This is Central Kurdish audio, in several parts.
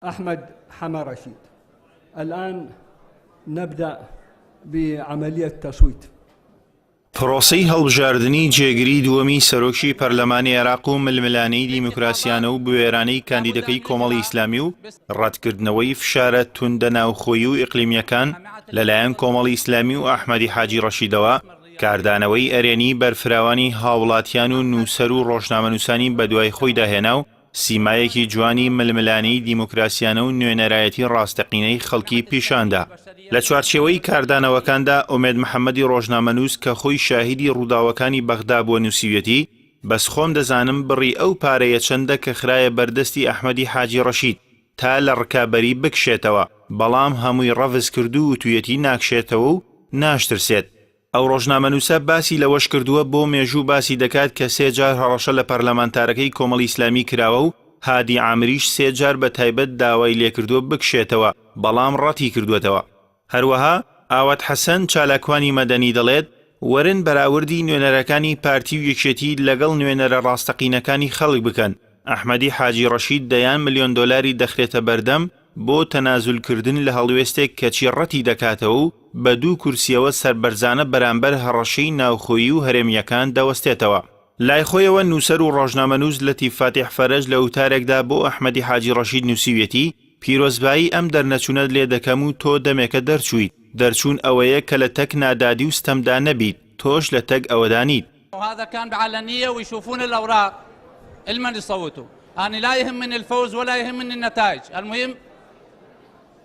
أحمد حما رشيد. الآن نبدأ بعملية تصويت. پرۆسەی هەڵبژاردننی جێگیری دووەمی سەرۆکی پەرلەمانی عێراق و ململانەی دیموکراسیانە و بوێرانەی کاندیدەکەی کۆمەڵی ئیسلامی و ڕەتکردنەوەی فشارە توندە ناوخۆیی و ئیقلیمیەکان لەلایەن کۆمەڵی ئیسلامی و ئەحمەدی حاجی ڕەشیدەوە کاردانەوەی ئەرێنی بەرفراوانی هاوڵاتیان و نووسەر و ڕۆژنامەنووسانی بەدوای خۆی داهێنا و سیمایەکی جوانی ململانەی دیموکراسیانە و نوێنەرایەتی ڕاستەقینەی خەڵکی پیشاندا. لە چوارچێوەی کاردانەوەکاندا ئومێد محەممەدی ڕۆژنامەنووس کە خۆی شاهیدی ڕووداوەکانی بەغدا بووە نووسیوێتی بەس خۆم دەزانم بڕی ئەو پارەیە چەندە کە خرایە بەردەستی ئەحمەدی حاجی ڕەشید تا لە ڕکابەری بکشێتەوە، بەڵام هەمووی ڕەڤز کردو و تویەتی ناکشێتەوە و ناشترسێت. ئەو ڕۆژنامەنووسە باسی لەوەش کردووە بۆ مێژوو باسی دەکات کە 3 جار هەڕەشە لە پەرلەمانتارەکەی کۆمەڵی ئیسلامی کراوە و هادی عامریش 3 جار بە تایبەت داوای لێکردووە بکشێتەوە، بەڵام ڕەتی کردوێتەوە. هەروەها ئاوات حەسەن چالاکوانی مەدەنی دەڵێت وەرن بەراوردی نوێنەرەکانی پارتی و یەکێتی لەگەڵ نوێنەرە ڕاستەقینەکانی خەڵک بکەن. ئەحمەدی حاجی ڕەشید دەیان ملیۆن دۆلاری دەخرێتە بەردەم بۆ تەنازولکردن لە هەڵوێستێک کەچی ڕەتی دەکاتەوە و بە 2 کورسیەوە سەربەرزانە بەرامبەر هەڕەشەی ناوخۆیی و هەرێمیەکان دەوەستێتەوە. لای خۆیەوە نووسەر و ڕۆژنامەنووس لەتیف فاتح فەرەج لە وتارێکدا بۆ ئەحمەدی حاجی ڕەشید نووسیوێتی پیرۆزبایی ئەم دەرنەچوونەت لێ دەکەم و تۆ دەمێکە دەرچوویت. دەرچوون ئەوەیە کە لە تەک نادادی و ستەمدا نەبیت، تۆش لە تەک ئەوەدانیت. وهذا كان بعلنية ويشوفون الأوراق المن يصوتوا. أنا لا يهمني الفوز ولا يهمني النتائج، المهم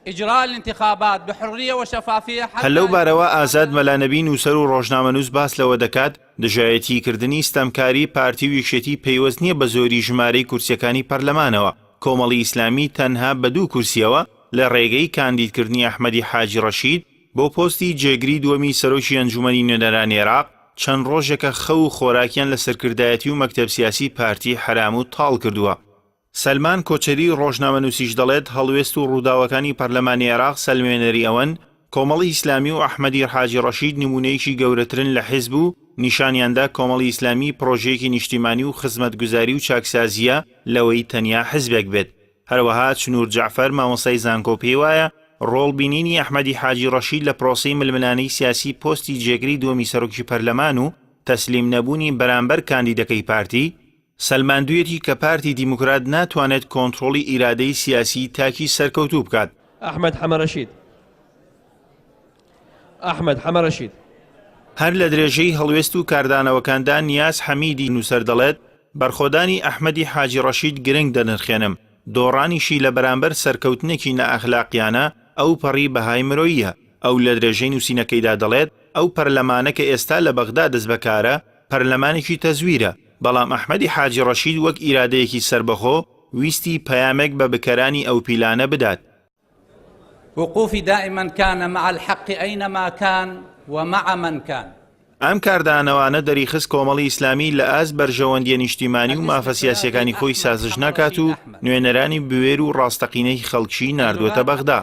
إجراء الانتخابات بحرية وشفافية. هەلەو بارەوە ئازاد مەلانەبی نووسەر و ڕۆژنامەنووس باس لەوە دەکات دژایەتیکردنی ستەمکاری پارتی و یەکێتی پەیوەست نییە بە زۆری ژمارەی کورسیەکانی پەرلەمانەوە. کۆمەڵی ئیسلامی تەنها بە 2 کورسیەوە لە ڕێگەی کاندیدکردنی ئەحمەدی حاجی ڕەشید بۆ پۆستی جێگری دووەمی سەرۆکی ئەنجومەنی نوێنەرانی عێراق چەند ڕۆژێکە خەو و خۆراکیان لە سەرکردایەتی و مەکتەب سیاسی پارتی حرام و تاڵ کردووە. سەلمان کۆچەری ڕۆژنامەنووسیش دەڵێت هەڵوێست و ڕووداوەکانی پەرلەمانی عێراق سەلمێنەری ئەوەن کۆمەڵی ئیسلامی و ئەحمەدی حاجی ڕەشید نمونەیەکی گەورەترن لە حیزب و نیشانیاندا کۆمەڵی ئیسلامی پرۆژەیەکی نیشتیمانی و خزمەتگوزاری و چاکسازیە لەوەی تەنیا حیزبێک بێت. هەروەها چنوور جەعفەر مامۆستای زانکۆ پێی وایە ڕۆڵبینینی ئەحمەدی حاجی ڕەشید لە پرۆسەی ململانەی سیاسی پۆستی جێگری دووەمی سەرۆکی پەرلەمان و تەسلیم نەبوونی بەرامبەر کاندیدەکەی پارتی سەلماندوویەتی کە پارتی دیموکرات ناتوانێت کۆنتڕۆڵی ئیرادەی سیاسی تاکی سەرکەوتوو بکات. ئەحمەد حەمە ڕەشید. ئەحمەد حەمە ڕەشید. هەر لە درێژەی هەڵوێست و کاردانەوەکاندا نیاز حەمیدی نووسەر دەڵێت بەرخۆدانی ئەحمەدی حاجی ڕەشید گرنگ دەنرخێنم، دۆڕانیشی لە بەرامبەر سەرکەوتنێکی نائەخلاقیانە ئەو پەڕی بەهای مرۆییە. ئەو لە درێژەی نووسینەکەیدا دەڵێت ئەو پەرلەمانە کە ئێستا لە بەغدا دەست بەکارە پەرلەمانێکی تەزویرە، بەڵام ئەحمەدی حاجی ڕەشید وەک ئیرادەیەکی سربەخۆ ویستی پەیامێک بە بکەرانی ئەو پیلانە بدات. وقوفي دائما كان مع الحق أينما كان ومع من كان. ئەم کاردانەوانە دەریخست کۆمەڵی ئیسلامی لە ئاز بەرژەوەندیە نیشتیمانی و مافە سیاسیەکانی خۆی سازش ناکات و نوێنەرانی بوێر و ڕاستەقینەی خەڵکی ناردوێتە بەغدا.